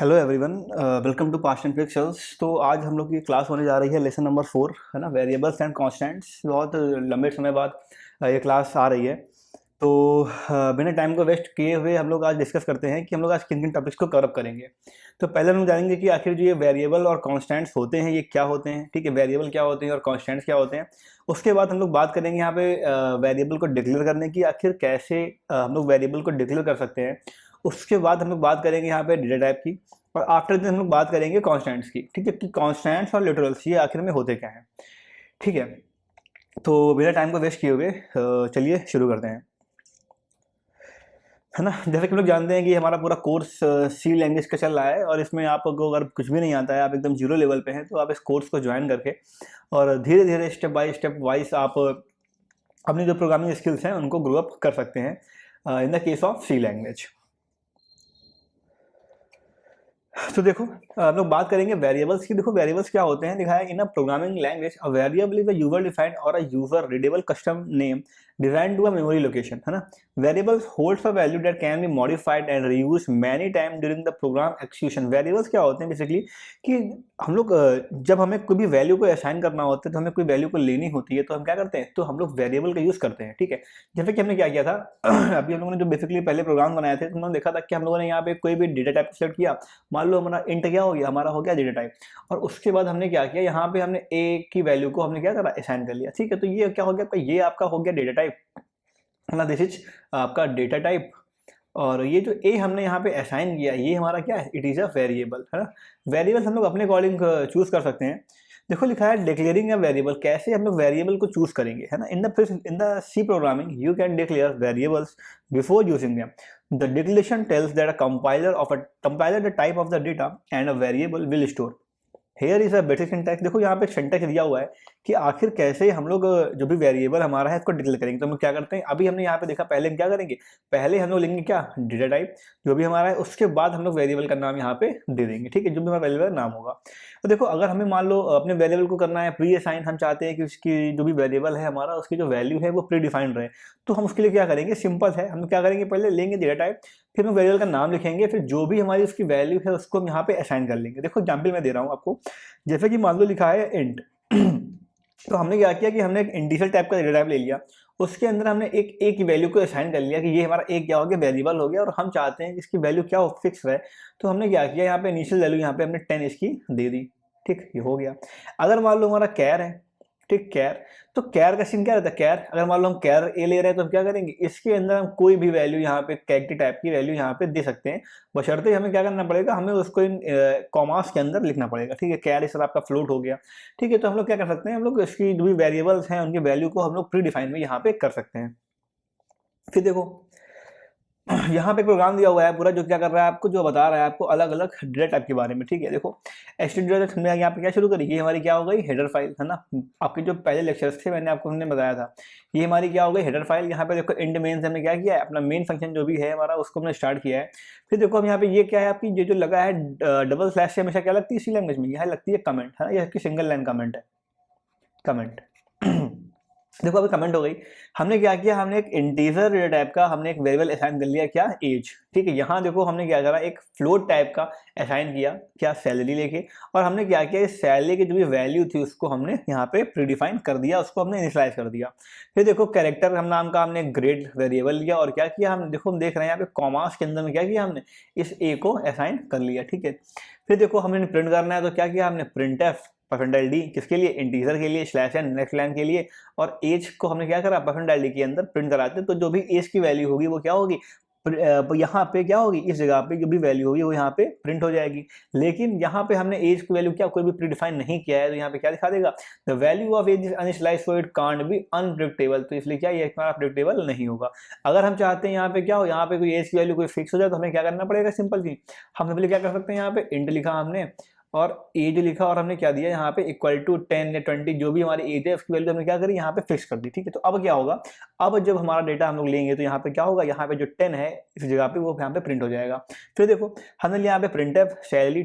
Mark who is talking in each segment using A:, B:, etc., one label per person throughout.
A: Hello everyone, welcome to past and pictures. तो आज हम लोग की क्लास होने जा रही है लेसन नंबर 4, है ना, वेरिएबल्स एंड कांस्टेंट्स। बहुत लंबे समय बाद ये क्लास आ रही है। तो बिना टाइम को वेस्ट किए हुए हम लोग आज डिस्कस करते हैं कि हम लोग आज किन किन टॉपिक्स को कवर अप करेंगे। तो पहले हम लोग जानेंगे कि आखिर जो ये वेरिएबल और कांस्टेंट्स होते हैं ये क्या होते हैं, ठीक है, वेरिएबल क्या होते हैं और कांस्टेंट्स क्या होते हैं। उसके बाद हम लोग बात करेंगे यहाँ पे वेरिएबल को डिक्लेयर करने की, आखिर कैसे हम लोग वेरिएबल को डिक्लेयर कर सकते हैं। उसके बाद हम लोग बात करेंगे यहाँ पे डेटा टाइप की, और आफ्टर दिन हम लोग बात करेंगे कांस्टेंट्स की, ठीक है, कि कांस्टेंट्स और लिटरल्स ये आखिर में होते क्या हैं। ठीक है, तो बिना टाइम को वेस्ट किए हुए चलिए शुरू करते हैं, है ना। जैसे कि हम लोग जानते हैं कि हमारा पूरा कोर्स सी लैंग्वेज का चल रहा है, और इसमें आपको अगर कुछ भी नहीं आता है, आप एकदम जीरो लेवल पे हैं, तो आप इस कोर्स को ज्वाइन करके और धीरे धीरे स्टेप वाइज आप अपनी जो प्रोग्रामिंग स्किल्स हैं उनको ग्रो अप कर सकते हैं in the case of C language. तो देखो, हम लोग बात करेंगे वेरिएबल्स की। देखो वेरिएबल्स क्या होते हैं, लिखा है in a programming language a variable is a user defined or a user readable custom name designed to a memory location, है ना। Variables holds a value that can be modified and reused many time during the program execution. Variables क्या होते हैं basically कि हम लोग जब हमें कोई भी वैल्यू को असाइन करना होता है, तो हमें कोई वैल्यू को लेनी होती है, तो हम क्या करते हैं, तो हम लोग वेरिएबल का यूज करते हैं। ठीक है, जैसे कि हमने क्या किया था अभी हम लोगों ने जो बेसिकली पहले प्रोग्राम बनाए थे, तो उन्होंने देखा था कि हम लोगों ने यहाँ पे कोई भी डेटा टाइप सेलेक्ट किया। मान लो हमारा इंट क्या हो गया, हमारा हो गया डेटा टाइप, और उसके बाद हमने क्या किया, यहाँ पे हमने ए की वैल्यू को हमने क्या करा, असाइन कर लिया। ठीक है, तो ये क्या हो गया आपका, ये आपका हो गया डेटा टाइप, है ना, दिस इज आपका डेटा टाइप। और ये जो ए हमने यहाँ पे असाइन किया, ये हमारा क्या है, इट इज अ वेरिएबल, है ना। वेरिएबल हम लोग अपने अकॉर्डिंग चूज कर सकते हैं। देखो लिखा है डिक्लेयरिंग अ वेरिएबल, कैसे हम लोग वेरिएबल को चूज करेंगे, है ना। In the C programming you can declare variables before using them. The declaration tells that a compiler the type of the data and a variable will store. Here is a basic syntax. देखो यहाँ पे syntax दिया हुआ है कि आखिर कैसे हम लोग जो भी वेरिएबल हमारा है इसको डिक्लेयर करेंगे। तो हम क्या करते हैं, अभी हमने यहाँ पे देखा, पहले हम क्या करेंगे, पहले हम लोग लेंगे क्या, डेटा टाइप जो भी हमारा है, उसके बाद हम लोग वेरिएबल का नाम यहाँ पे दे देंगे। ठीक है, जो भी हमारा वेरिएबल नाम होगा। तो देखो अगर हमें मान लो अपने वेरिएबल को करना है प्री असाइन, हम चाहते हैं कि उसकी जो भी वेरिएबल है हमारा, उसकी जो वैल्यू है वो प्री डिफाइंड रहे, तो हम उसके लिए क्या करेंगे, सिंपल है, हम क्या करेंगे, पहले लेंगे डेटा टाइप, फिर हम वेरिएबल का नाम लिखेंगे, फिर जो भी हमारी उसकी वैल्यू है उसको हम यहाँ पे असाइन कर लेंगे। देखो एग्जाम्पल मैं दे रहा हूँ आपको, जैसे कि मान लो लिखा है इंट तो हमने क्या किया कि हमने एक इंटीजर टाइप का डेटा टाइप ले लिया, उसके अंदर हमने एक ए की वैल्यू को असाइन कर लिया कि ये हमारा एक क्या हो गया, वेरिएबल हो गया, और हम चाहते हैं कि इसकी वैल्यू क्या हो, फिक्स रहे। तो हमने क्या किया, यहाँ पे इनिशियल वैल्यू यहाँ पे हमने 10 इसकी दे दी। ठीक, ये हो गया। अगर मान लो हमारा कैर है, ठीक, कैर, तो कैर का सीन क्या रहता है, कैर अगर मान लो हम कैर ए ले रहे हैं, तो हम क्या करेंगे, इसके अंदर हम कोई भी वैल्यू यहाँ पे कैरेक्टर टाइप की वैल्यू यहाँ पे दे सकते हैं, बशर्ते हमें क्या करना पड़ेगा, हमें उसको इन कॉमास के अंदर लिखना पड़ेगा। ठीक है, कैर इस तरह आपका फ्लोट हो गया। ठीक है, तो हम लोग क्या कर सकते हैं, हम लोग इसकी जो भी वेरिएबल्स हैं उनकी वैल्यू को हम लोग प्री डिफाइन में यहाँ पे कर सकते हैं। फिर देखो यहाँ पे प्रोग्राम दिया हुआ है पूरा, जो क्या कर रहा है आपको, जो बता रहा है आपको अलग अलग डेटा टाइप के बारे में। ठीक है, देखो एचटीटीएल हमने यहाँ पे क्या शुरू करी, ये हमारी क्या हो गई, हेडर फाइल, है ना। आपके जो पहले लेक्चर्स थे मैंने आपको हमने बताया था, ये हमारी क्या हो गई, हेडर फाइल। यहाँ पे देखो इंड मेन हमने क्या किया है, अपना मेन फंक्शन जो भी है हमारा उसको हमने स्टार्ट किया है। फिर देखो हम यहाँ पे ये क्या है आपकी, ये जो लगा है डबल स्लैश से हमेशा क्या लगती है इसी लैंग्वेज में, यहाँ लगती है कमेंट, है ना, ये सिंगल लाइन कमेंट है, कमेंट देखो अभी कमेंट हो गई। हमने क्या किया, हमने एक इंटीजर डेटा टाइप का हमने एक वेरिएबल असाइन कर लिया, क्या, एज। ठीक है, यहाँ देखो हमने क्या करा, एक फ्लोट टाइप का असाइन किया, क्या, सैलरी लेके, और हमने क्या किया, इस सैलरी की जो भी वैल्यू थी उसको हमने यहाँ पे प्रीडिफाइन कर दिया, उसको हमने इनिशियलाइज कर दिया। फिर देखो कैरेक्टर हम नाम का हमने ग्रेड वेरिएबल लिया, और क्या किया हम, देखो हम देख रहे हैं यहाँ पे कॉमास के अंदर में क्या किया हमने, इस ए को असाइन कर लिया। ठीक है, फिर देखो हमने प्रिंट करना है, तो क्या किया हमने, प्रिंट एफ परसेंटाइल डी, किसके लिए, इंटीजर के लिए, स्लैश एन नेक्स्ट लाइन के लिए, और एज को हमने क्या करा, परसेंटाइल डी के अंदर प्रिंट कराते, तो जो भी एज की वैल्यू होगी वो क्या होगी, यहाँ पे क्या होगी, इस जगह पे जो भी वैल्यू होगी वो यहाँ पे प्रिंट हो जाएगी। लेकिन यहाँ पे हमने एज की वैल्यू क्या कोई भी प्रीडिफाइन नहीं किया है, तो यहाँ पे क्या दिखा देगा, the value of age is uninitialized so it can't be unpredictable, तो इसलिए क्या ये हमारा प्रेडिक्टेबल नहीं होगा। अगर हम चाहते हैं यहाँ पे क्या हो, यहाँ पे कोई एज की वैल्यू कोई फिक्स हो जाए, तो हमें क्या करना पड़ेगा, सिंपल सी, हम सिंपली क्या कर सकते हैं, यहाँ पे इंट लिखा हमने और एज लिखा, और हमने क्या दिया यहाँ पे इक्वल टू 10 या 20 जो भी हमारी एज है उसकी वैल्यू हमने क्या करी, यहाँ पे फिक्स कर दी। ठीक है, तो अब क्या होगा, अब जब हमारा डेटा हम लोग लेंगे तो यहाँ पे क्या होगा, यहाँ पे जो 10 है इस जगह पे वो यहाँ पे प्रिंट हो जाएगा। फिर देखो हमने यहाँ पे प्रिंट एफ सैलरी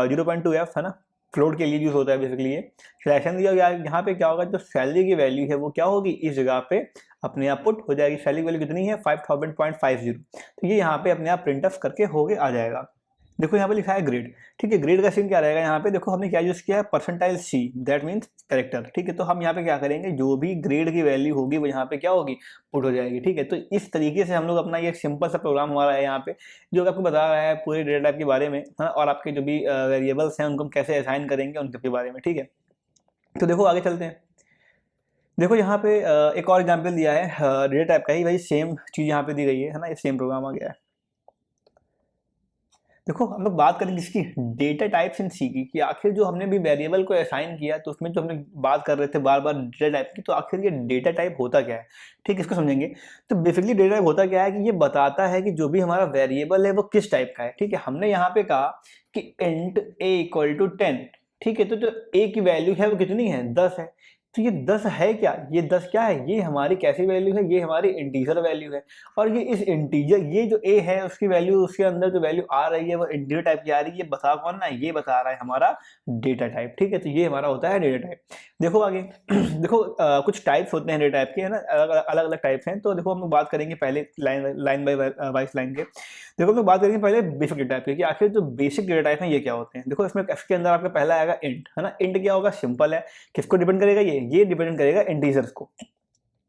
A: 0.2f, है ना, फ्लोट के लिए यूज होता है बेसिकली ये, सिलेक्शन दिया गया, यहाँ पे क्या होगा, जो सैलरी की वैल्यू है वो क्या होगी, इस जगह पे अपने आप पुट हो जाएगी। सैलरी की वैल्यू कितनी है, 5000.50, तो ये यहाँ पे अपने आप प्रिंट ऑफ करके हो के आ जाएगा। देखो यहाँ पे लिखा है ग्रेड, ठीक है। ग्रेड का सीन क्या रहेगा यहाँ पे, देखो हमने क्या यूज किया है, percentile C, that means character, ठीक है। तो हम यहाँ पे क्या करेंगे, जो भी ग्रेड की वैल्यू होगी वो यहाँ पे क्या होगी, पुट हो जाएगी, ठीक है। तो इस तरीके से हम लोग अपना ये सिंपल सा प्रोग्राम हमारा है यहाँ पे, जो आपको बता रहा है पूरे डेटा टाइप के बारे में, हाँ, और आपके जो भी वेरिएबल्स हैं उनको हम कैसे असाइन करेंगे उनके बारे में, ठीक है। तो देखो आगे चलते हैं। देखो यहाँ पे एक और एग्जाम्पल दिया है डेटा टाइप का ही, भाई सेम चीज़ यहाँ पे दी गई है ना, ये सेम प्रोग्राम आ गया है। देखो हम लोग बात करेंगे इसकी डेटा टाइप्स इन सी की, कि आखिर जो हमने भी वेरिएबल को असाइन किया तो उसमें जो हमने बात कर रहे थे बार बार डेटा टाइप की, तो आखिर ये डेटा टाइप होता क्या है, ठीक, इसको समझेंगे। तो बेसिकली डेटा टाइप होता क्या है कि ये बताता है कि जो भी हमारा वेरिएबल है वो किस टाइप का है, ठीक है। हमने यहाँ पे कहा कि इंट ए इक्वल टू 10, ठीक है। तो जो ए की वैल्यू है वो कितनी है, 10 है। तो ये 10 है क्या, ये 10 क्या है, ये हमारी कैसी वैल्यू है, ये हमारी इंटीजर वैल्यू है। और ये इस इंटीजर, ये जो ए है उसकी वैल्यू, उसके अंदर जो वैल्यू आ रही है वो इंटीजर टाइप की आ रही है। ये बता कौन रहा है, ये बता रहा है हमारा डेटा टाइप, ठीक है। तो ये हमारा होता है डेटा टाइप। देखो आगे देखो कुछ टाइप्स होते हैं डेटा टाइप के, है ना, अलग अलग टाइप्स हैं। तो देखो हम लोग बात करेंगे पहले लाइन बाय वाइज लाइन के। देखो हम लोग बात करेंगे पहले बेसिक डेटा टाइप की, कि आखिर जो बेसिक डेटा टाइप है ये क्या होते हैं। देखो इसमें इसके अंदर आपका पहला आएगा इंट, है ना। इंट क्या होगा, सिंपल है, किसको डिपेंड करेगा, ये डिपेंड करेगा इंटीजर्स को,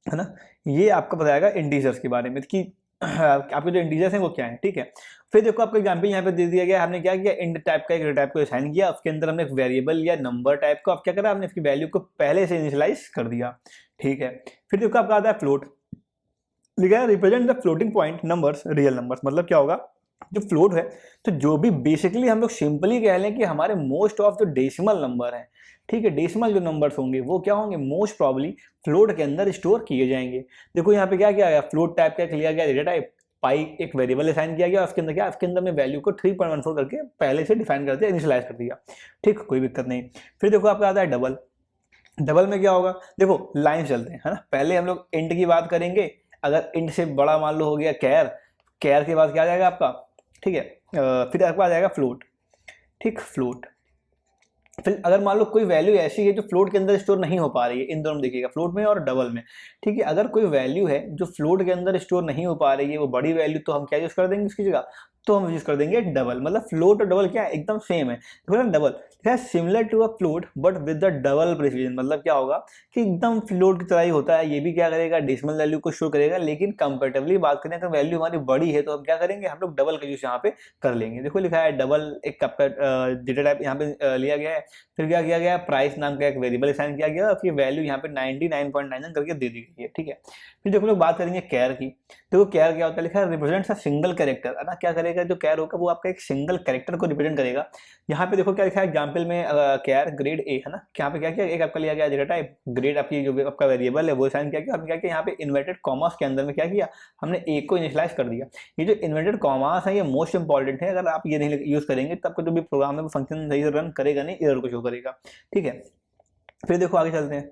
A: है ना। ये आपको बताएगा इंटीजर्स के बारे में कि आपके जो इंटीजर्स हैं वो क्या है, ठीक है। फिर देखो आपको एग्जांपल यहाँ पे दे दिया गया, हमने क्या किया, इंट टाइप का एक डेटा टाइप को असाइन किया, उसके अंदर हमने एक वेरिएबल या नंबर टाइप को, अब क्या करा, हमने इसकी वैल्यू को पहले से इनिशियलाइज कर दिया, ठीक है। फिर देखो आपका आता है फ्लोट, लिखा है represent the floating point numbers real numbers. मतलब क्या होगा, जो फ्लोट है, तो जो भी बेसिकली हम लोग सिंपली कह लें कि हमारे मोस्ट ऑफ जो डेसिमल नंबर है, ठीक है, डेसिमल जो नंबर्स होंगे वो क्या होंगे, मोस्ट प्रॉब्ली फ्लोट के अंदर स्टोर किए जाएंगे। देखो यहाँ पे क्या किया गया, फ्लोट टाइप का लिया गया डेटा टाइप, पाई एक वेरिएबल असाइन किया गया, उसके अंदर क्या, उसके अंदर में वैल्यू को 3.14 करके पहले से डिफाइन कर दिया, इनिशियलाइज कर दिया, ठीक, कोई दिक्कत नहीं। फिर देखो आपका आता है डबल। डबल में क्या होगा, देखो लाइन चलते हैं, है ना। पहले हम लोग इंट की बात करेंगे, अगर इंट से बड़ा मान लो हो गया कैर, कैर के बाद क्या आ जाएगा आपका, ठीक है, फिर आपका आ जाएगा फ्लोट, ठीक, फ्लोट। फिर अगर मान लो कोई वैल्यू ऐसी है जो फ्लोट के अंदर स्टोर नहीं हो पा रही है, इन दोनों में देखिएगा, फ्लोट में और डबल में, ठीक है। अगर कोई वैल्यू है जो फ्लोट के अंदर स्टोर नहीं हो पा रही है, वो बड़ी वैल्यू, तो हम क्या यूज कर देंगे उसकी जगह, तो हम यूज कर देंगे डबल। मतलब फ्लोट और डबल क्या है, एकदम सेम है। देखो ना, डबल है similar to a float but with the double precision. मतलब क्या होगा कि एकदम फ्लोट की तरह ही होता है, ये भी क्या करेगा, डेसिमल वैल्यू को शो करेगा, लेकिन कंपेरेटिवली बात करें तो वैल्यू हमारी बड़ी है, तो हम क्या करेंगे, हम लोग डबल का यूज यहाँ पे कर लेंगे। देखो लिखा है डबल, एक डेटा टाइप यहाँ पे लिया गया है। फिर क्या किया गया, प्राइस नाम का एक वेरिएबल असाइन किया गया, उसकी वैल्यू यहाँ पे 99.99 करके दे दी गई है, ठीक है। फिर देखो लोग बात करेंगे कैर की। देखो कैर क्या होता है, लिखा है रिप्रेजेंट्स अ सिंगल कैरेक्टर, है ना। क्या करेगा, जो कैर होगा वो आपका एक सिंगल कैरेक्टर को रिप्रेजेंट करेगा। यहाँ पे देखो क्या लिखा है एग्जाम्पल में, कैर ग्रेड ए, है ना। यहाँ पे क्या किया, एक आपका लिया गया डेटा टाइप ग्रेड, आपकी जो आपका वेरिएबल है वो असाइन किया गया। हमने क्या किया, यहाँ पे इन्वर्टेड कॉमर्स के अंदर में क्या किया, हमने ए को इनिशियलाइज कर दिया। ये जो इन्वर्टेड कॉमर्स है ये मोस्ट इंपॉर्टेंट है, अगर आप ये नहीं यूज करेंगे तो आपका जो भी प्रोग्राम है वो फंक्शन सही से रन करेगा नहीं, एरर को शो करेगा, ठीक है। फिर देखो आगे चलते हैं।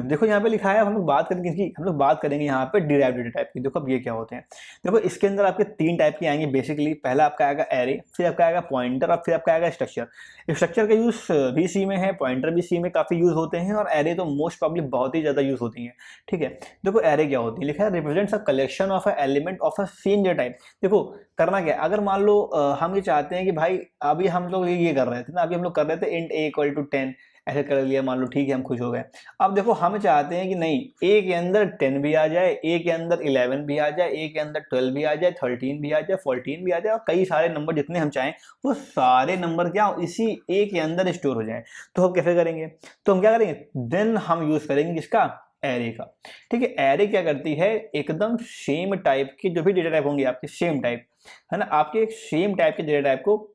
A: देखो यहाँ पे लिखा है, हम लोग बात करेंगे इसकी, हम लोग बात करेंगे यहाँ पे डिराइव्ड डेटा टाइप की। देखो अब ये क्या होते हैं, देखो इसके अंदर आपके 3 टाइप की आएंगे बेसिकली। पहला आपका आएगा एरे, फिर आपका आएगा पॉइंटर, और फिर आपका आएगा स्ट्रक्चर। स्ट्रक्चर का यूज भी सी में है, पॉइंटर भी सी में काफी यूज होते हैं, और एरे तो मोस्ट प्रॉब्ली बहुत ही ज्यादा यूज होती है, ठीक है। देखो एरे क्या होती है, लिखा है represents a collection of a element of a same data type. देखो करना क्या है, अगर मान लो हम ये चाहते हैं कि भाई अभी हम लोग ये कर रहे थे ना, अभी हम लोग कर रहे थे इंट ए इक्वल टू 10, ऐसे कर लिया मान लो, ठीक है, हम खुश हो गए। अब देखो हम चाहते हैं कि नहीं, ए के अंदर 10 भी आ जाए, ए के अंदर 11 भी आ जाए, ए के अंदर 12 भी आ जाए, 13 भी आ जाए, 14 भी आ जाए, और कई सारे नंबर जितने हम चाहें वो सारे नंबर क्या इसी ए के अंदर स्टोर हो जाए। तो हम कैसे करेंगे, तो हम क्या करेंगे, देन हम यूज करेंगे किसका, एरे का, ठीक है। एरे क्या करती है, एकदम सेम टाइप के जो भी डेटा टाइप होंगे आपके, सेम टाइप, है ना, आपके एक सेम टाइप के डेटा टाइप को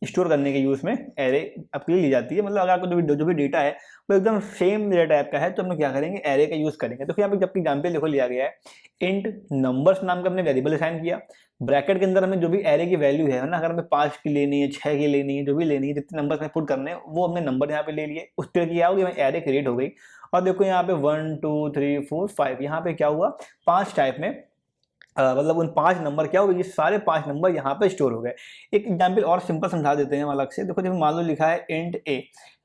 A: स्टोर करने के यूज में एरे आपके लिए ली जाती है। मतलब अगर आपको जो भी डेटा है वो एकदम सेम डेटा टाइप का है, तो हम लोग क्या करेंगे, एरे का यूज करेंगे। तो यहाँ पे जबकि एग्जाम्पल देखो लिया गया है, इंट नंबर्स नाम का हमने वेरिएबल असाइन किया, ब्रैकेट के अंदर हमें जो भी एरे की वैल्यू है ना, अगर हमें 5 की लेनी है, 6 की लेनी है, जो भी लेनी है, जितने नंबर में पुट करने हैं वो हमने नंबर यहाँ पे ले लिए, उस तरह की क्या होगी, एरे क्रिएट हो गई। और देखो यहाँ पे 1 2 3 4 5, यहाँ पे क्या हुआ, 5 टाइप में मतलब उन 5 नंबर क्या हो गए, ये सारे 5 नंबर यहाँ पे स्टोर हो गए। एक एग्जाम्पल और सिंपल समझा देते हैं हम अलग से। देखो जब मान लो लिखा है इंट ए,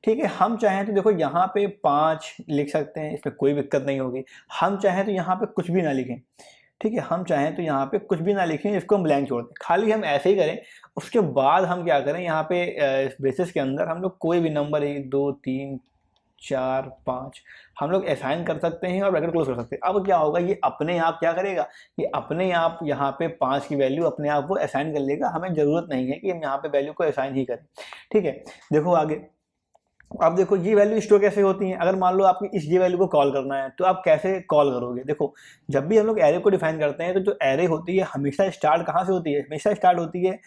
A: ठीक है, हम चाहें तो देखो यहाँ पे 5 लिख सकते हैं, इसमें कोई दिक्कत नहीं होगी। हम चाहें तो यहाँ पे कुछ भी ना लिखें, ठीक है, हम चाहें तो यहाँ पे कुछ भी ना लिखें, इसको हम ब्लैंक छोड़ दें, खाली हम ऐसे ही करें। उसके बाद हम क्या करें, यहाँ पे इस ब्रेसेस के अंदर हम लोग कोई भी नंबर 1 2 3 4 5 हम लोग असाइन कर सकते हैं और ब्रैकेट क्लोज कर सकते हैं। अब क्या होगा, ये अपने आप क्या करेगा, ये अपने आप यहाँ पे 5 की वैल्यू अपने आप वो असाइन कर लेगा, हमें जरूरत नहीं है कि हम यहाँ पे वैल्यू को असाइन ही करें। ठीक है, देखो आगे। अब देखो ये वैल्यू स्टोर कैसे होती हैं। अगर मान लो आपकी इस ये वैल्यू को कॉल करना है तो आप कैसे कॉल करोगे। देखो, जब भी हम लोग एरे को डिफाइन करते हैं तो जो एरे होती है हमेशा स्टार्ट कहाँ से होती है, हमेशा स्टार्ट होती है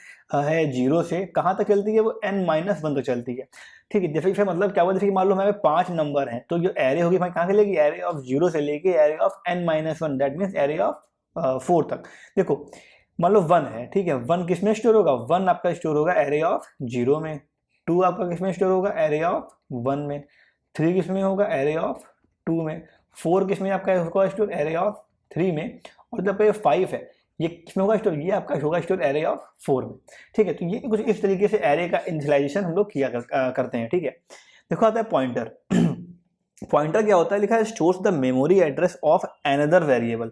A: 0 से, कहाँ तक चलती है, वो n-1 तक चलती है। ठीक है, जैसे इसका मतलब क्या हुआ, जैसे कि मान लो हमारे 5 नंबर हैं तो जो एरे होगी भाई कहाँ से लेगी, एरे ऑफ 0 से लेके array of n-1, that means array of 4 तक। देखो मान लो 1 है, ठीक है, 1 किस में स्टोर होगा, 1 आपका स्टोर होगा एरे ऑफ 0 में, 2 आपका किस में स्टोर होगा, एरे ऑफ 1 में, 3 किस में होगा, एरे ऑफ 2 में, 4 किस में आपका होगा स्टोर, एरे ऑफ 3 में, और जब ये 5 है ये किस में होगा स्टोर, ये आपका होगा स्टोर एरे ऑफ 4 में। ठीक है, तो ये कुछ इस तरीके से एरे का इनिशियलाइजेशन हम लोग किया करते हैं। ठीक है, देखो आता है पॉइंटर। पॉइंटर क्या होता है, लिखा है stores the memory address of another variable.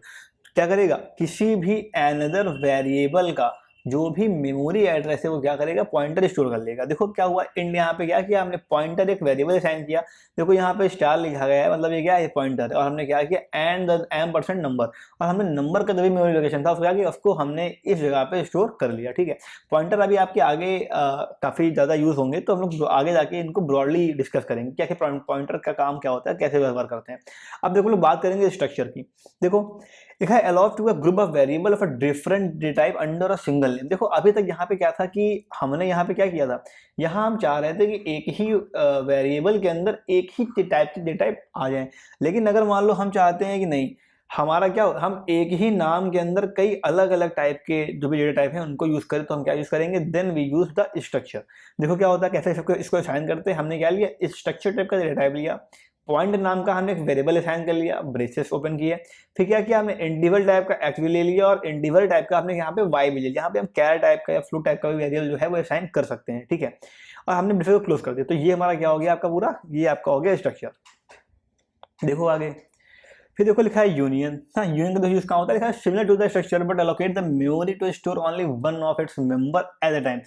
A: क्या करेगा, किसी भी अनदर वेरिएबल का जो भी मेमोरी एड्रेस है वो क्या करेगा, पॉइंटर स्टोर कर लेगा। देखो क्या हुआ, इंड यहाँ पे क्या किया हमने, पॉइंटर एक वेरिएबल असाइन किया। देखो यहाँ पे स्टार लिखा गया है, मतलब ये क्या है, पॉइंटर है, और हमने क्या किया एंड m% नंबर, और हमने नंबर का जो भी मेमोरी लोकेशन था उसको क्या किया, उसको हमने इस जगह पे स्टोर कर लिया। ठीक है, पॉइंटर अभी आपके आगे काफी ज्यादा यूज होंगे, तो हम लोग आगे जाके इनको ब्रॉडली डिस्कस करेंगे क्या कि पॉइंटर का काम क्या होता है, कैसे व्यवहार करते हैं। अब देखो लोग बात करेंगे स्ट्रक्चर की। देखो लिखा है allow to a group of variable of a different data type under a single name. देखो अभी तक यहाँ पे क्या था कि हमने यहाँ पे क्या किया था, यहाँ हम चाह रहे थे कि एक ही वेरिएबल के अंदर एक ही टाइप की डेटा टाइप आ जाए, लेकिन अगर मान लो हम चाहते हैं कि नहीं, हमारा क्या, हम एक ही नाम के अंदर कई अलग अलग टाइप के जो भी डेटा टाइप हैं उनको यूज करें, तो हम क्या यूज करेंगे, then we use the structure. देखो क्या होता है, कैसे इसको असाइन करते हैं, हमने क्या लिया, इस स्ट्रक्चर टाइप का डेटा टाइप लिया, पॉइंट नाम का हमने एक वेरिएबल असाइन कर लिया, ब्रेसेस ओपन किए, फिर क्या किया हमने इंडिविजुअल टाइप का एक्स भी ले लिया, और इंडिविजुअल टाइप का हमने यहाँ पे वाई भी ले लिया। यहाँ पे हम कैर टाइप का या फ्लू टाइप का भी वेरिएबल जो है वो असाइन कर सकते हैं। ठीक है, और हमने ब्रेसेस को क्लोज कर दिया, तो ये हमारा क्या हो गया, आपका पूरा ये आपका हो गया स्ट्रक्चर। देखो आगे, फिर देखो लिखा है यूनियन। हाँ, यूनियन का यूज कहाँ होता है, लिखा है similar to the structure but allocate the memory to store only one of its member at a time.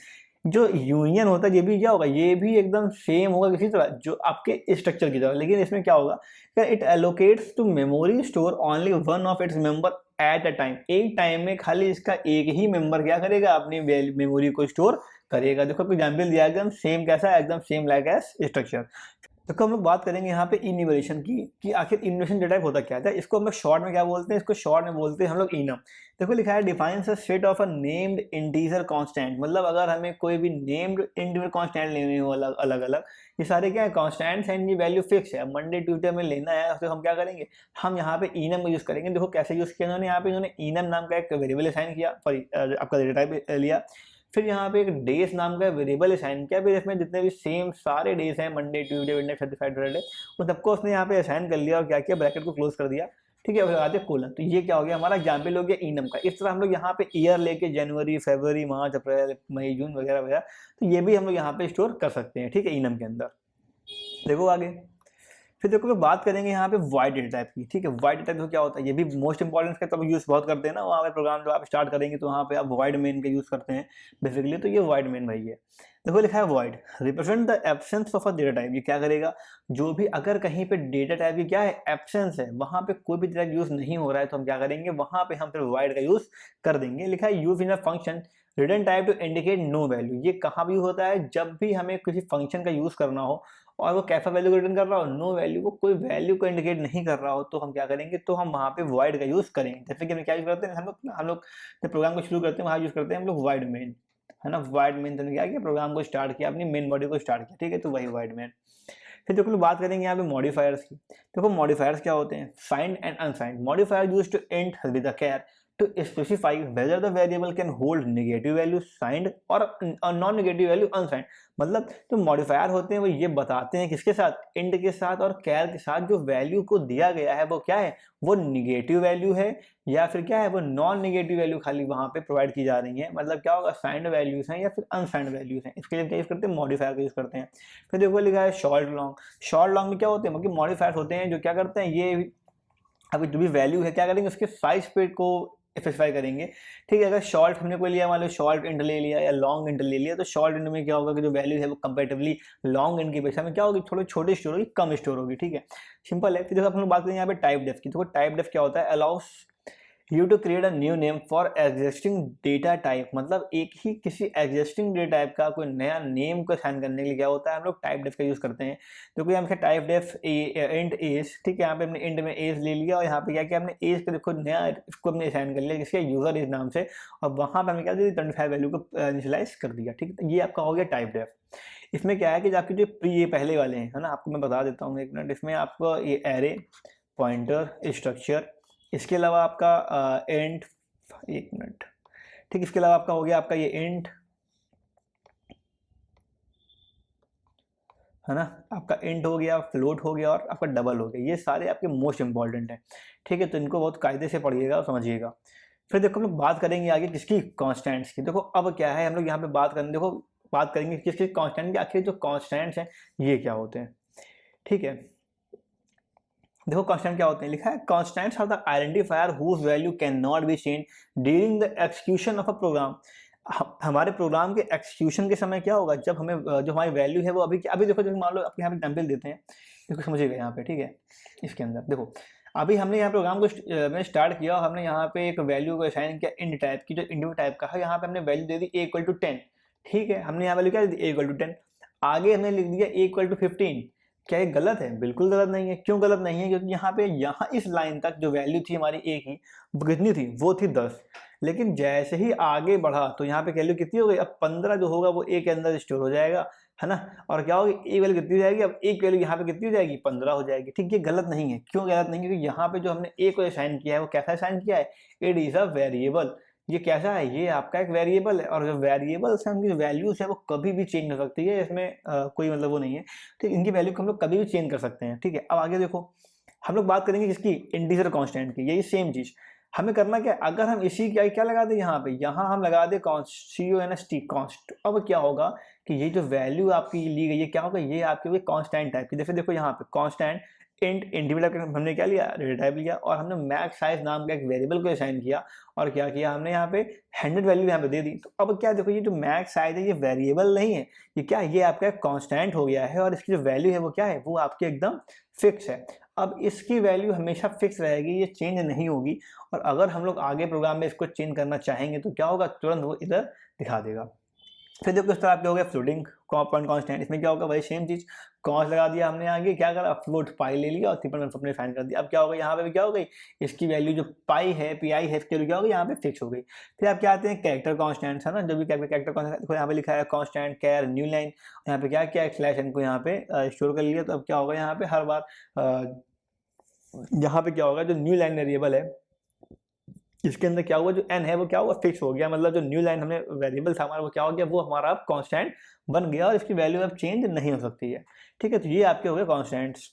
A: जो यूनियन होता है ये भी क्या होगा, ये भी एकदम सेम होगा किसी तरह जो आपके स्ट्रक्चर की तरह, लेकिन इसमें क्या होगा, it allocates to memory store only one of its member at a time. एक टाइम में खाली इसका एक ही मेंबर क्या करेगा, अपनी मेमोरी को स्टोर करेगा। देखो कोई एग्जाम्पल दिया एकदम सेम, कैसा एकदम सेम लाइक एज स्ट्रक्चर। तो हम लोग बात करेंगे यहाँ पे इन्यूमरेशन की, कि आखिर इन्यूमरेशन डेटा टाइप होता क्या है। इसको हम लोग शॉर्ट में क्या बोलते हैं, इसको शॉर्ट में बोलते हैं हम लोग इनम। देखो लिखा है defines a set of a named integer constant, मतलब अगर हमें कोई भी नेम्ड इंटीजर कांस्टेंट लेने हो अलग अलग, ये सारे क्या है कांस्टेंट्स हैं, इनकी वैल्यू फिक्स है, मंडे ट्यूसडे में लेना है, तो हम क्या करेंगे, हम यहाँ पे इनम का यूज करेंगे। देखो कैसे यूज किया इन्होंने, यहाँ पे इन्होंने इनम नाम का एक वेरिएबल असाइन किया, सॉरी आपका डेटा टाइप लिया, फिर यहाँ पे एक डेज नाम का वेरिएबल असाइन किया, फिर इसमें जितने भी सेम सारे डेज हैं, Monday Tuesday Wednesday Thursday Friday, उन सबको उसने यहाँ पे असाइन कर लिया और क्या किया, ब्रैकेट को क्लोज कर दिया। ठीक है, फिर आते कोलन, तो ये क्या हो गया हमारा एग्जाम्पल हो गया इनम का। इस तरह हम लोग यहाँ पे ईयर लेके जनवरी फरवरी मार्च अप्रैल मई जून वगैरह वगैरह, तो ये भी हम लोग यहाँ पे स्टोर कर सकते हैं। ठीक है, इनम के अंदर। देखो आगे, फिर देखो बात करेंगे यहाँ पे वाइड डेटा टाइप की। ठीक है, वाइड डेटा टाइप क्या होता है, ये भी मोस्ट इंपॉर्टेंट का, तब यूज बहुत करते हैं ना, वहाँ पे प्रोग्राम जो आप स्टार्ट करेंगे तो वहाँ पे आप वाइड मेन का यूज करते हैं बेसिकली, तो ये वाइड मेन भाई है। देखो लिखा है wide represent the absence of a data type. ये क्या करेगा, जो भी अगर कहीं पे डेटा टाइप की क्या है एब्सेंस है, वहाँ पे कोई भी डेटा यूज नहीं हो रहा है, तो हम क्या करेंगे, वहाँ पे हम फिर वाइड का यूज कर देंगे। लिखा है use in a function return type to indicate no value. ये कहाँ भी होता है, जब भी हमें किसी फंक्शन का यूज करना हो और वो कैसा वैल्यू को रिटर्न कर रहा हो, नो वैल्यू को, कोई वैल्यू को इंडिकेट नहीं कर रहा हो, तो हम क्या करेंगे, तो हम वहाँ पे वाइड का यूज करेंगे। जैसे कि हम क्या यूज करते हैं, हम लोग जब प्रोग्राम को शुरू करते हैं वहाँ यूज करते हैं हम लोग वाइड मेन, है ना। वाइड मेन तो क्या किया, प्रोग्राम को स्टार्ट किया, अपनी मेन बॉडी को स्टार्ट किया। ठीक है, तो वही वाइड मेन। फिर देखो बात करेंगे यहाँ पे मॉडिफायर्स की। देखो मॉडिफायर्स क्या होते हैं, signed and unsigned. Modifier used to int with a char to specify whether the variable can hold negative value signed or non negative value unsigned। मतलब जो मॉडिफायर होते हैं वो ये बताते हैं किसके साथ, इंट के साथ और कैर के साथ, जो वैल्यू को दिया गया है वो क्या है, वो निगेटिव वैल्यू है या फिर क्या है, वो नॉन निगेटिव वैल्यू खाली वहां पे प्रोवाइड की जा रही है। मतलब क्या होगा, साइंड वैल्यूज हैं या फिर अनसाइंड वैल्यूज हैं, इसके लिए क्या यूज करते हैं, मॉडिफायर का यूज करते हैं। फिर देखो लिखा है शॉर्ट लॉन्ग। शॉर्ट लॉन्ग में क्या होते हैं, मतलब मॉडिफायर होते हैं जो क्या करते हैं, ये अभी जो भी वैल्यू है क्या करेंगे, उसके साइज पे को स्पेसिफाई करेंगे। ठीक है, अगर शॉर्ट हमने कोई लिया, मान लो शॉर्ट इंट ले लिया या लॉन्ग इंट ले लिया, तो शॉर्ट इंट में क्या होगा कि जो वैल्यू है वो कंपेरेटिवली लॉन्ग इंट की अपेक्षा में क्या होगी, थोड़ी छोटी स्टोर होगी, कम स्टोर होगी। ठीक है, सिंपल है। फिर देखो हम लोग बात करेंगे यहाँ पे टाइप डेफ की। तो टाइप डेफ क्या होता है, allows you to create a new name for existing data type, मतलब एक ही किसी एग्जिस्टिंग डेटा टाइप का कोई नया नेम को साइन करने के लिए क्या होता है, हम लोग टाइप डेफ का यूज करते हैं। तो यहाँ पे टाइप डेफ इंट एज, ठीक है, यहाँ पे हमने इंट में एज ले लिया और यहाँ पे क्या किया हमने एज को देखो नया इसको हमने साइन कर लिया जिसके यूजर एज नाम से, और वहाँ पे हमने क्या दिया 25 वैल्यू को इनिशियलाइज कर दिया। ठीक है, ये आपका हो गया टाइप डेफ। इसमें क्या है कि आपके जो ये पहले वाले हैं, है ना, आपको मैं बता देता हूँ एक मिनट। इसमें आपको ये एरे, पॉइंटर, स्ट्रक्चर, इसके अलावा आपका इंट, एक मिनट, ठीक, इसके अलावा आपका हो गया आपका ये इंट, है ना, आपका इंट हो गया, फ्लोट हो गया और आपका डबल हो गया। ये सारे आपके मोस्ट इंपॉर्टेंट हैं। ठीक है, तो इनको बहुत कायदे से पढ़िएगा और समझिएगा। फिर देखो हम लोग बात करेंगे आगे किसकी, कॉन्स्टेंट्स की। देखो अब क्या है, हम लोग यहाँ पे बात करेंगे, देखो बात करेंगे किसकी, कॉन्स्टेंट की। आखिर जो कॉन्स्टेंट्स हैं ये क्या होते हैं। ठीक है, देखो कांस्टेंट क्या होते हैं, लिखा है constants are the identifier whose value can not be change during the execution of a program. हमारे प्रोग्राम के एक्सक्यूशन के समय क्या होगा, जब हमें जो हमारी वैल्यू है वो अभी देखो, जब मान लो आपके यहाँ पे एग्जाम्पल देते हैं, देखो समझिएगा यहाँ पे। ठीक है, इसके अंदर देखो अभी हमने यहाँ प्रोग्राम को में स्टार्ट किया, हमने यहाँ पे एक वैल्यू को असाइन किया इंट टाइप की, जो इंट टाइप का है, यहाँ पे हमने वैल्यू दे दी a = 10। ठीक है, हमने यहाँ वैल्यू क्या दी, a = 10। आगे हमने लिख दिया a = 15। क्या ये गलत है, बिल्कुल गलत नहीं है। क्यों गलत नहीं है, क्योंकि यहाँ पे यहाँ इस लाइन तक जो वैल्यू थी हमारी a की वो कितनी थी, वो थी 10। लेकिन जैसे ही आगे बढ़ा तो यहाँ पे वैल्यू कितनी हो गई, अब 15 जो होगा वो a के अंदर स्टोर हो जाएगा, है ना, और क्या होगी a वैल्यू कितनी हो जाएगी, अब एक वैल्यू यहाँ पे कितनी हो जाएगी, 15 हो जाएगी। ठीक, ये गलत नहीं है। क्यों गलत नहीं है, क्योंकि यहाँ पे जो हमने a को असाइन किया है वो कैसा असाइन किया है, इट इज अ वेरिएबल। ये कैसा है, ये आपका एक वेरिएबल है, और जो वेरिएबल्स हैं उनकी जो वैल्यूज है वो कभी भी चेंज हो सकती है, इसमें कोई मतलब वो नहीं है। ठीक, इनकी वैल्यू को हम लोग कभी भी चेंज कर सकते हैं। ठीक है, अब आगे देखो हम लोग बात करेंगे किसकी, इंटीजर कांस्टेंट की। यही सेम चीज हमें करना क्या, अगर हम इसी क्या लगा दें यहाँ पे, यहाँ हम लगा दें CONST कॉन्स्ट। अब क्या होगा कि ये जो वैल्यू आपकी ली गई है क्या होगा, ये आपकी हुई कांस्टेंट टाइप की। जैसे देखो यहाँ पे कांस्टेंट इंट इंडिविजुअल हमने क्या लिया, डेटा टाइप लिया, और हमने मैक्स साइज नाम का एक वेरिएबल को असाइन किया, और क्या किया हमने यहाँ पे 100 वैल्यू यहाँ पे दे दी। तो अब क्या देखो, ये जो मैक्स साइज है ये वेरिएबल नहीं है, ये क्या है, ये आपका कांस्टेंट हो गया है, और इसकी जो वैल्यू है वो क्या है, वो आपकी एकदम फिक्स है। अब इसकी वैल्यू हमेशा फिक्स रहेगी, ये चेंज नहीं होगी। और अगर हम लोग आगे प्रोग्राम में इसको चेंज करना चाहेंगे तो क्या होगा, तुरंत वो इधर दिखा देगा। फिर देखो इस तरह आपके हो गया फ्लोटिंग पॉइंट कांस्टेंट। इसमें क्या होगा, वही सेम चीज, कॉन्स लगा दिया हमने, आगे क्या करा, फ्लोट पाई ले लिया और 3.15 अपने फाइन कर दिया। अब क्या होगा, यहाँ पे भी क्या हो गई, इसकी वैल्यू जो पाई है, PI है, इसकी वैल्यू क्या होगी, यहाँ पे फिक्स हो गई। फिर आप क्या आते हैं कैरेक्टर कांस्टेंट्स, है ना, जो भी कैरेक्टर कांस्टेंट देखो यहाँ पे लिखा है कांस्टेंट कैर न्यू लाइन, यहाँ पे क्या किया, /n को यहाँ पे स्टोर कर लिया। तो अब क्या होगा, यहाँ पे हर बार यहाँ पे क्या होगा, जो न्यू लाइन वेरिएबल है इसके अंदर क्या हुआ, जो n है वो क्या हुआ, फिक्स हो गया। मतलब जो न्यू लाइन हमने वेरिएबल था हमारा वो क्या हो गया, वो हमारा अब कांस्टेंट बन गया, और इसकी वैल्यू अब चेंज नहीं हो सकती है। ठीक है, तो ये आपके हो गए कांस्टेंट्स।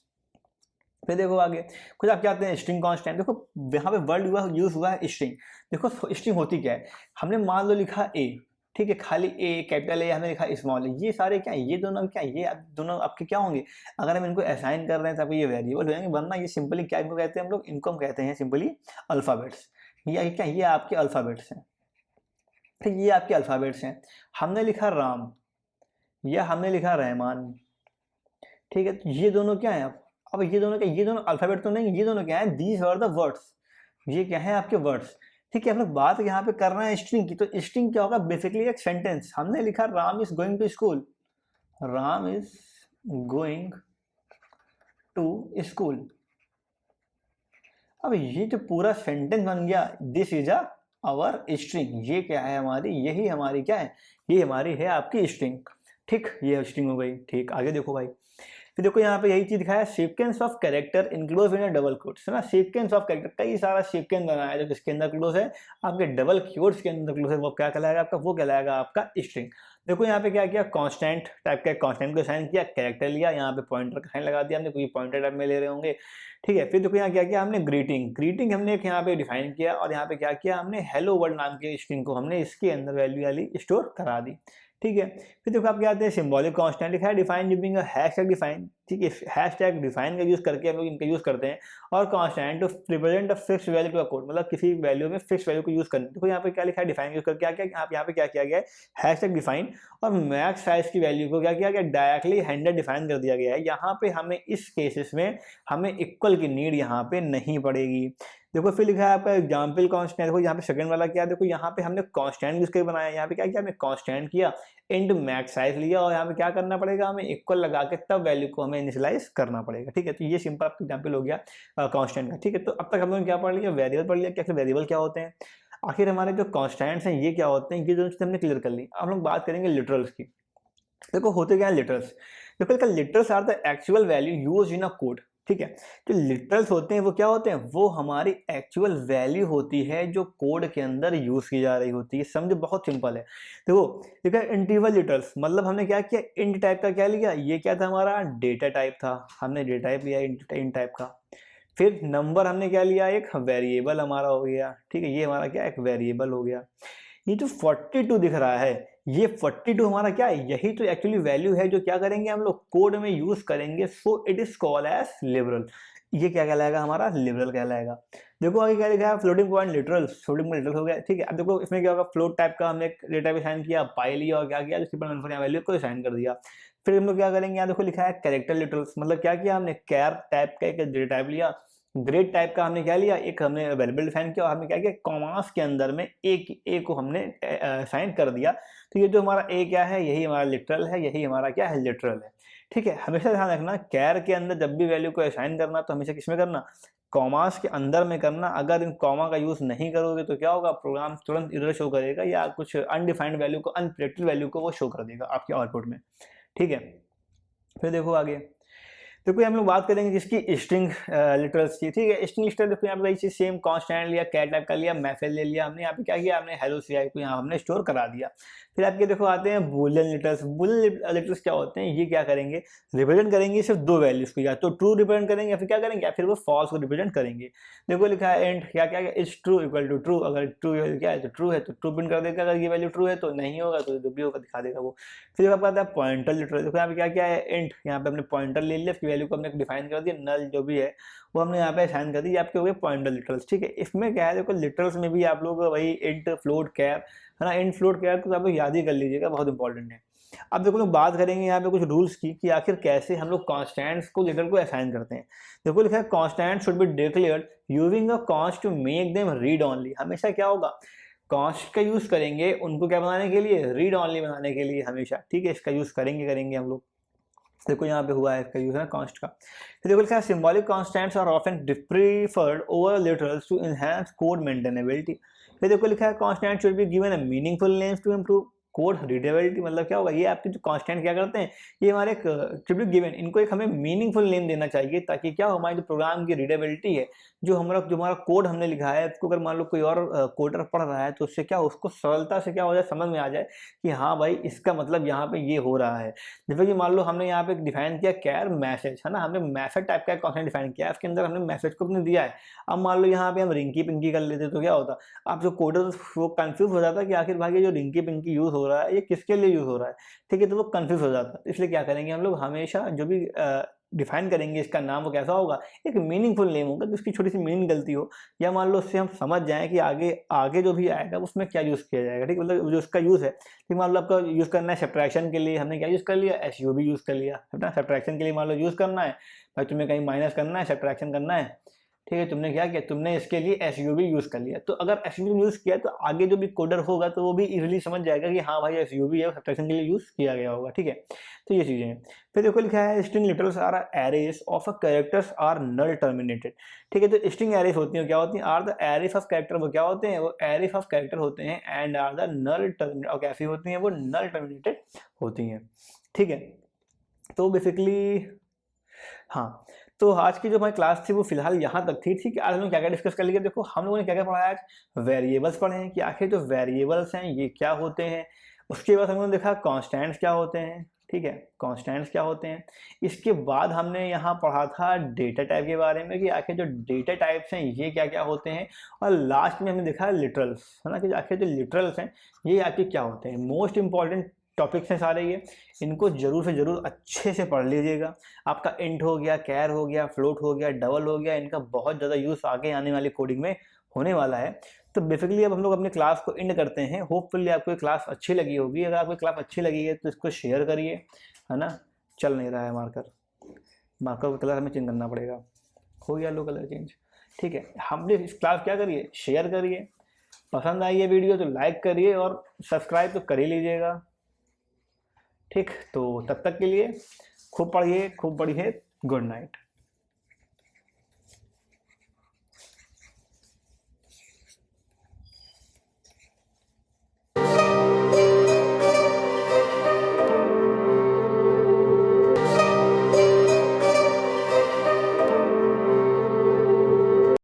A: फिर देखो आगे कुछ आप क्या आते हैं, स्ट्रिंग कांस्टेंट। देखो यहाँ पे वर्ड यूज हुआ है स्ट्रिंग। देखो स्ट्रिंग होती क्या है, हमने मान लो लिखा a, ठीक है, खाली a कैपिटल A, हमने लिखा स्मॉल a, ये सारे क्या है, ये दोनों क्या है, ये दोनों आपके क्या होंगे, अगर हम इनको असाइन कर रहे हैं तब ये वेरिएबल हो जाएंगे, वरना ये सिंपली क्या इनको कहते हैं हम लोग, इनको हम कहते हैं सिंपली अल्फाबेट्स। ये क्या, ये आपके अल्फाबेट्स हैं। ठीक, ये आपके अल्फाबेट्स हैं। हमने लिखा राम या हमने लिखा रहमान। ठीक है, तो ये दोनों क्या है, अब ये दोनों क्या, ये दोनों अल्फाबेट तो नहीं, ये दोनों क्या है, दीज आर द वर्ड्स, ये क्या है आपके वर्ड्स। ठीक है, हम लोग बात यहाँ पे कर रहे हैं स्ट्रिंग की। तो स्ट्रिंग क्या होगा, बेसिकली एक सेंटेंस। हमने लिखा Ram is going to school, Ram is going to school. अब ये जो पूरा सेंटेंस बन गया, दिस इज आवर स्ट्रिंग। ये क्या है हमारी, यही हमारी क्या है, ये हमारी है आपकी स्ट्रिंग। ठीक, ये स्ट्रिंग हो गई। ठीक, आगे देखो भाई, फिर देखो यहाँ पे यही चीज दिखाया, sequence of character enclose in double quotes, है ना, सीक्वेंस ऑफ कैरेक्टर, कई सारा सीक्वेंस बनाया है जो किसके अंदर क्लोज है, आपके डबल कोट्स के अंदर क्लोज है, वो क्या कहलाएगा आपका, वो कहलाएगा आपका स्ट्रिंग। देखो यहाँ पे क्या किया, कांस्टेंट टाइप का कांस्टेंट को असाइन किया, कैरेक्टर लिया, यहाँ पे पॉइंटर का साइन लगा दिया हमने, कोई पॉइंटर टाइप में ले रहे होंगे। ठीक है, फिर देखो यहाँ क्या किया हमने, ग्रीटिंग हमने एक यहाँ पे डिफाइन किया, और यहाँ पे क्या किया हमने, हेलो वर्ल्ड नाम के स्ट्रिंग को हमने इसके अंदर वैल्यू वाली स्टोर करा दी। ठीक है। फिर देखो आप क्या आते हैं, सिंबॉलिक कांस्टेंट लिखा है डिफाइन यूजिंग हैशटैग डिफाइन, ठीक है, हैशटैग डिफाइन का यूज करके हम लोग इनका यूज करते हैं। और constant to represent a fixed value to a code, मतलब किसी वैल्यू में फिक्स्ड वैल्यू को यूज करना। देखो यहाँ पे क्या लिखा है, डिफाइन यूज करके क्या आप यहाँ पे क्या किया गया है, हैशटैग डिफाइन, और मैक्स साइज की वैल्यू को क्या किया गया, डायरेक्टली हैंडेड डिफाइन कर दिया गया है। यहाँ पे हमें इस केसेस में हमें इक्वल की नीड यहाँ पे नहीं पड़ेगी। देखो फिर लिखा है आपका एग्जाम्पल कांस्टेंट, देखो यहाँ पे सेकंड वाला क्या, देखो यहाँ पे हमने कांस्टेंट यूज करके बनाया, यहाँ पे क्या किया, हमने कांस्टेंट किया, इंट मैक्स साइज लिया, और यहाँ पे क्या करना पड़ेगा, हमें इक्वल लगा के तब वैल्यू को हमें इनिशियलाइज करना पड़ेगा। ठीक है, तो ये सिंपल एग्जाम्पल हो गया कांस्टेंट का। ठीक है, तो अब तक हम लोग क्या पढ़ लिया, वेरिएबल पढ़ लिया, क्या वेरिएबल क्या होते हैं, आखिर हमारे जो कांस्टेंट्स हैं ये क्या होते हैं, ये दोनों चीजें हमने क्लियर कर ली। अब हम लोग बात करेंगे लिटरल्स की। देखो होते क्या है लिटरल्स, देखो literals are the actual value used in a code. ठीक है, जो लिटरल्स होते हैं वो क्या होते हैं, वो हमारी एक्चुअल वैल्यू होती है जो कोड के अंदर यूज की जा रही होती है। समझो बहुत सिंपल है। देखो इंटीजर लिटरल्स, मतलब हमने क्या किया, इंट टाइप का क्या लिया, ये क्या था हमारा डेटा टाइप था, हमने डेटा टाइप लिया इंट टाइप का। फिर नंबर हमने क्या लिया, एक वेरिएबल हमारा हो गया। ठीक है, ये हमारा क्या एक वेरिएबल हो गया। ये जो 42 दिख रहा है, ये 42 हमारा क्या है, यही तो एक्चुअली वैल्यू है जो क्या करेंगे हम लोग कोड में यूज करेंगे। So it is called as liberal. ये क्या कहलाएगा, हमारा लिबरल कहलाएगा। देखो आगे क्या लिखा है, floating point literal, floating point literal हो गया। ठीक है, अब देखो इसमें क्या होगा, फ्लोट टाइप का हमने डेटा भी साइन किया, पाई लिया, और क्या किया, वैल्यू को साइन कर दिया। फिर हम लोग क्या करेंगे, यहाँ देखो लिखा है कैरेक्टर लिटरल्स, मतलब क्या किया हमने, कैर टाइप का एक डेटा टाइप लिया, ग्रेड टाइप का हमने क्या लिया, एक हमने वेरिएबल डिफाइन किया, और हमने क्या किया, कॉमास के अंदर में ए को हमने साइन कर दिया। तो ये जो हमारा ए क्या है, यही हमारा लिटरल है, यही हमारा क्या है, लिटरल है। ठीक है, हमेशा ध्यान रखना, कैर के अंदर जब भी वैल्यू को असाइन करना तो हमेशा किसमें करना, कॉमास के अंदर में करना। अगर इन कॉमा का यूज नहीं करोगे तो क्या होगा, प्रोग्राम तुरंत एरर शो करेगा, या कुछ अनडिफाइंड वैल्यू को, अनप्रेडिक्टेड वैल्यू को वो शो कर देगा आपके आउटपुट में। ठीक है, फिर देखो आगे, देखो हम लोग बात करेंगे जिसकी स्ट्रिंग लिटरल्स की। ठीक है, स्ट्रिंग लिटरल देखो यहाँ पे वही चीज सेम, कांस्टेंट लिया, कैर टाइप का लिया, मैसेज ले लिया हमने, यहाँ पे क्या किया हमने, हेलो सीआई को यहाँ हमने स्टोर करा दिया। फिर आपके देखो आते हैं बूलियन लिटरल्स। बूलियन लिटरल्स क्या होते हैं, ये क्या करेंगे, रिप्रेजेंट करेंगे सिर्फ दो वैल्यूज को, या तो ट्रू रिप्रेजेंट करेंगे, या फिर क्या करेंगे, या फिर वो फॉल्स को रिप्रेजेंट करेंगे। देखो लिखा है एंड क्या क्या is true equal to true, अगर ट्रू क्या है तो ट्रू है तो ट्रू प्रिंट कर देगा, अगर ये वैल्यू ट्रू है तो नहीं होगा तो जो भी होगा दिखा देगा वो। फिर आपका आता है पॉइंटर लिटरल। देखो यहाँ पे क्या क्या है, एंड यहाँ पे हमने पॉइंटर ले लिया, इसकी वैल्यू को हमने डिफाइन कर दिया, नल जो भी है वो हमने यहाँ पे असाइन कर दी, आपके हो गए पॉइंटर लिटरल्स। ठीक है, इसमें क्या है, देखो लिटरल्स में भी आप लोग वही इंट फ्लोट कैर है ना, इंट फ्लोट कैर तो आप लोग याद ही कर लीजिएगा, बहुत इंपॉर्टेंट है। अब देखो लोग बात करेंगे यहाँ पे कुछ रूल्स की कि आखिर कैसे हम लोग कॉन्स्टेंट्स को लिटरल को असाइन करते हैं। देखो लिखा है constant should be declared using a const to make them read only. हमेशा क्या होगा, कॉन्स्ट का यूज करेंगे उनको क्या बनाने के लिए, रीड ओनली बनाने के लिए हमेशा। ठीक है, इसका यूज करेंगे हम लोग। देखो यहाँ पे हुआ है इसका यूज है कॉन्स्ट का। फिर देखो लिखा है symbolic constants are often preferred over literals to enhance code maintainability. फिर देखो लिखा है constant should be given a meaningful names to improve code readability. मतलब क्या होगा, ये आपके जो कॉन्स्टेंट क्या करते हैं, ये हमारे शुड बी गिवन, इनको एक हमें मीनिंगफुल नेम देना चाहिए, ताकि क्या हो, हमारी जो प्रोग्राम की रीडेबिलिटी है, जो हमारा कोड हमने लिखा है, उसको अगर मान लो कोई और कोडर पढ़ रहा है तो उससे क्या, उसको सरलता से क्या हो जाए, समझ में आ जाए कि हाँ भाई इसका मतलब यहाँ पे ये हो रहा है। जैसे कि मान लो हमने यहाँ पे डिफाइन किया कैर मैसेज, है ना, हमने मैसेज टाइप का कॉन्स्टेंट डिफाइन किया, उसके अंदर हमने मैसेज को अपने दिया है। अब मान लो यहाँ पे हम रिंकी पिंकी कर लेते तो क्या होता, आप जो कोडर वो कंफ्यूज हो जाता कि आखिर भाई ये जो रिंकी पिंकी यूज हो रहा है ये किसके लिए यूज हो रहा है। ठीक है, तो वो कंफ्यूज हो जाता है। इसलिए क्या करेंगे हम लोग, हमेशा जो भी डिफाइन करेंगे इसका नाम वो कैसा होगा, एक मीनिंगफुल नेम होगा, जिसकी छोटी सी मीनिंग गलती हो, या मान लो उससे हम समझ जाएं कि आगे आगे जो भी आएगा उसमें क्या यूज किया जाएगा। ठीक, मतलब जो उसका यूज है, ठीक, मान लो आपका यूज करना है सब्ट्रैक्शन के लिए, हमने क्या यूज कर लिया, एसयूवी यूज कर लिया, है ना। सब्ट्रैक्शन के लिए मान लो यूज करना है भाई, तुम्हें कहीं माइनस करना है, सब्ट्रैक्शन करना है, ठीक है, तुमने क्या किया, तुमने इसके लिए एसयूवी यूज कर लिया। तो अगर एसयूवी यूज किया तो आगे जो भी कोडर होगा तो वो भी इजीली समझ जाएगा कि हाँ भाई एसयूवी है, सब्ट्रैक्शन के लिए यूज किया गया होगा। ठीक है, तो ये चीजें हैं। फिर देखो लिखा है string literals are arrays of a characters are null terminated. ठीक है, तो स्ट्रिंग एरेज होती हैं, क्या होती हैं, are the arrays of character, वो क्या होते हैं, वो एरेज ऑफ कैरेक्टर होते हैं, and are the null terminated, और कैसी होती हैं, वो नल टर्मिनेटेड होती हैं। ठीक है, तो बेसिकली हाँ, तो आज की जो हमारी क्लास थी वो फिलहाल यहाँ तक थी। ठीक है, आज हम लोग क्या क्या डिस्कस कर लिया, देखो हम लोगों ने क्या क्या पढ़ा है आज, वेरिएबल्स पढ़े हैं कि आखिर जो वेरिएबल्स हैं ये क्या होते हैं। उसके बाद हम लोगों ने देखा कॉन्स्टेंट्स क्या होते हैं। ठीक है, कॉन्स्टेंट्स क्या होते हैं। इसके बाद हमने यहाँ पढ़ा था डेटा टाइप के बारे में कि आखिर जो डेटा टाइप्स हैं ये क्या क्या होते हैं। और लास्ट में हमने देखा लिटरल्स, है ना, कि आखिर जो लिटरल्स हैं ये आखिर क्या होते हैं। मोस्ट इंपॉर्टेंट टॉपिक्स हैं सारे ये, इनको जरूर से जरूर अच्छे से पढ़ लीजिएगा। आपका इंट हो गया, कैर हो गया, फ्लोट हो गया, डबल हो गया, इनका बहुत ज़्यादा यूज़ आगे आने वाली कोडिंग में होने वाला है। तो बेसिकली अब हम लोग अपने क्लास को एंड करते हैं। होपफुली आपको ये क्लास अच्छी लगी होगी। अगर आपको क्लास अच्छी लगी है तो इसको शेयर करिए, है ना। चल नहीं रहा है मार्कर, मार्कर का कलर हमें चेंज करना पड़ेगा। हो गया लो कलर चेंज, ठीक है। हमने इस क्लास क्या करिए, शेयर करिए। पसंद आई ये वीडियो तो लाइक करिए और सब्सक्राइब तो कर ही लीजिएगा, ठीक। तो तब तक के लिए खूब पढ़िए, खूब पढ़िए। Good night.